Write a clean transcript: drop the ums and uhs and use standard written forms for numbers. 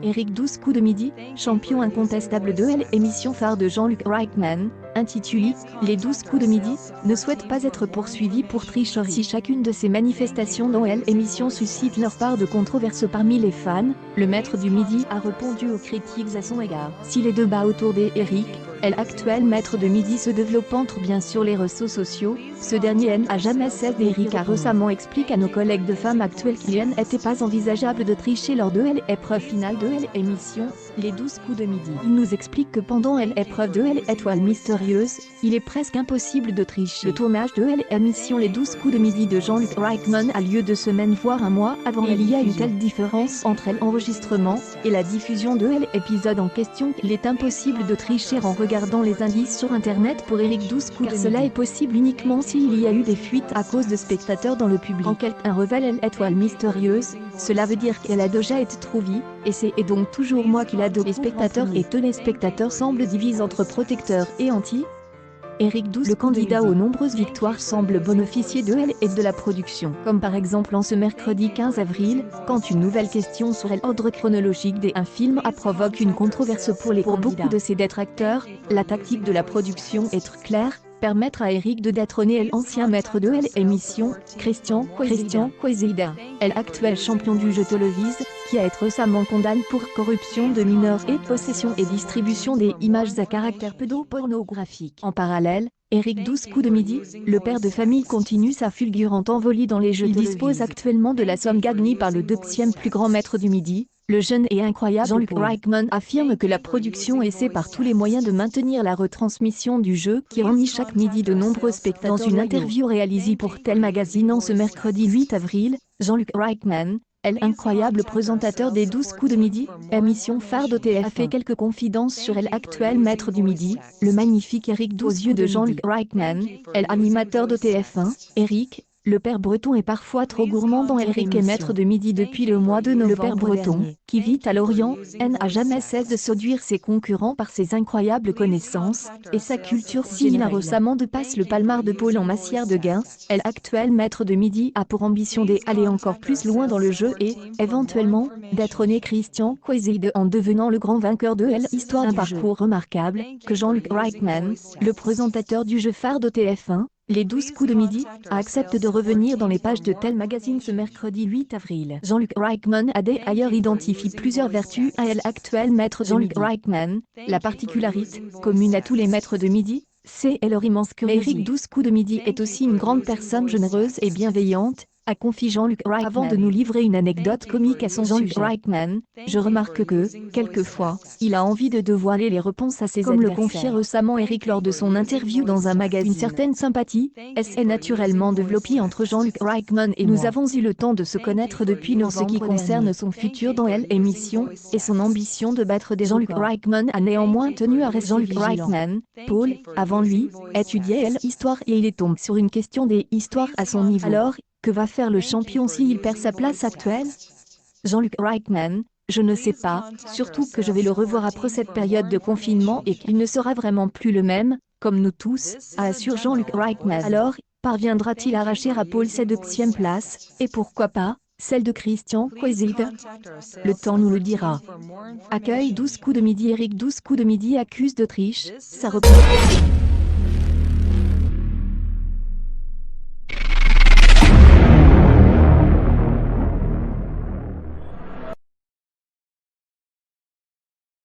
Eric 12 coups de midi, champion incontestable de L, émission phare de Jean-Luc Reichmann, intitulée « Les 12 coups de midi », ne souhaite pas être poursuivi pour tricherie. Si chacune de ces manifestations dans L émission suscite leur part de controverse parmi les fans, le maître du midi a répondu aux critiques à son égard. Si les débats autour d'Eric, l'actuel maître de midi se développent entre bien sûr les réseaux sociaux, ce dernier n'a jamais cessé d'Eric a récemment expliqué à nos collègues de femmes actuelles qu'il n'était pas envisageable de tricher lors de l'épreuve finale de l'émission, les 12 coups de midi. Il nous explique que pendant l'épreuve de l'étoile mystérieuse, il est presque impossible de tricher. Le tournage de l'émission Les 12 coups de midi de Jean-Luc Reichmann a lieu 2 semaines voire un mois avant. Il y a une telle différence entre l'enregistrement et la diffusion de l'épisode en question qu'il est impossible de tricher en regardant les indices sur internet pour Eric 12 coups de midi. Cela est possible uniquement s'il y a eu des fuites à cause de spectateurs dans le public. Quand quelqu'un révèle l'étoile mystérieuse, cela veut dire qu'elle a déjà été trouvée, et c'est donc toujours moi qui l'a donné. Les spectateurs et téléspectateurs semblent divisés entre protecteurs et anti. Eric 12, le candidat aux nombreuses victoires, semble bénéficier de elle et de la production. Comme par exemple en ce mercredi 15 avril, quand une nouvelle question sur l'ordre chronologique d'un film provoque une controverse pour beaucoup de ses détracteurs, la tactique de la production est très claire. Permettre à Eric de détrôner l'ancien maître de l'émission, Christian Kwesida, l'actuel champion du jeu télévise, qui a été récemment condamné pour corruption de mineurs et possession et distribution des images à caractère pédopornographique. En parallèle, Eric 12 coups de midi, le père de famille continue sa fulgurante envolée dans les jeux. Il dispose actuellement de la somme gagnée par le deuxième plus grand maître du midi. Le jeune et incroyable Jean-Luc Reichmann affirme que la production essaie par tous les moyens de maintenir la retransmission du jeu qui réunit chaque midi de nombreux spectateurs. Dans une interview réalisée pour Tel Magazine en ce mercredi 8 avril, Jean-Luc Reichmann, l'incroyable présentateur des 12 coups de midi, émission phare de TF1, a fait quelques confidences sur l'actuel maître du midi, le magnifique Eric 12 aux yeux de Jean-Luc Reichmann, l'animateur de TF1, Eric. Le père breton est parfois trop gourmand dans Eric est maître de midi depuis le mois de novembre. Le père breton, qui vit à Lorient, n'a jamais cessé de séduire ses concurrents par ses incroyables connaissances et sa culture. S'il a récemment dépassé le palmarès de Paul en matière de gains, l'actuel maître de midi a pour ambition d'aller encore plus loin dans le jeu et, éventuellement, détrôner Christian Kwesida en devenant le grand vainqueur de l'histoire. Un parcours remarquable que Jean-Luc Reichmann, le présentateur du jeu phare de TF1, les 12 coups de midi, accepte de revenir dans les pages de Tel Magazine ce mercredi 8 avril. Jean-Luc Reichmann a d'ailleurs identifié plusieurs vertus à l'actuel maître Jean-Luc Reichmann. La particularité, commune à tous les maîtres de midi, c'est leur immense curiosité. Eric 12 coups de midi est aussi une grande personne généreuse et bienveillante, a confié Jean-Luc Reichmann. Avant de nous livrer une anecdote comique à son Jean-Luc Reichmann, je remarque que, quelquefois, il a envie de dévoiler les réponses à ses adversaires. Comme le confiait récemment Eric lors de son interview dans un magazine. Une certaine sympathie s'est naturellement développée entre Jean-Luc Reichmann et nous avons eu le temps de se connaître depuis en ce qui concerne son futur dans l'émission et son ambition de battre des Jean-Luc Reichmann a néanmoins tenu à rester. Jean-Luc Reichmann, Paul, avant lui, étudiait l'histoire et il est tombé sur une question des histoires à son niveau. Alors, que va faire le champion s'il perd sa place actuelle? Jean-Luc Reichmann, je ne sais pas, surtout que je vais le revoir après cette période de confinement et qu'il ne sera vraiment plus le même, comme nous tous, a assuré Jean-Luc Reichmann. Alors, parviendra-t-il à arracher à Paul sa deuxième place, et pourquoi pas, celle de Christian Kwesida? Le temps nous le dira. Accueil 12 coups de midi. Eric 12 coups de midi accuse de triche, ça reprend.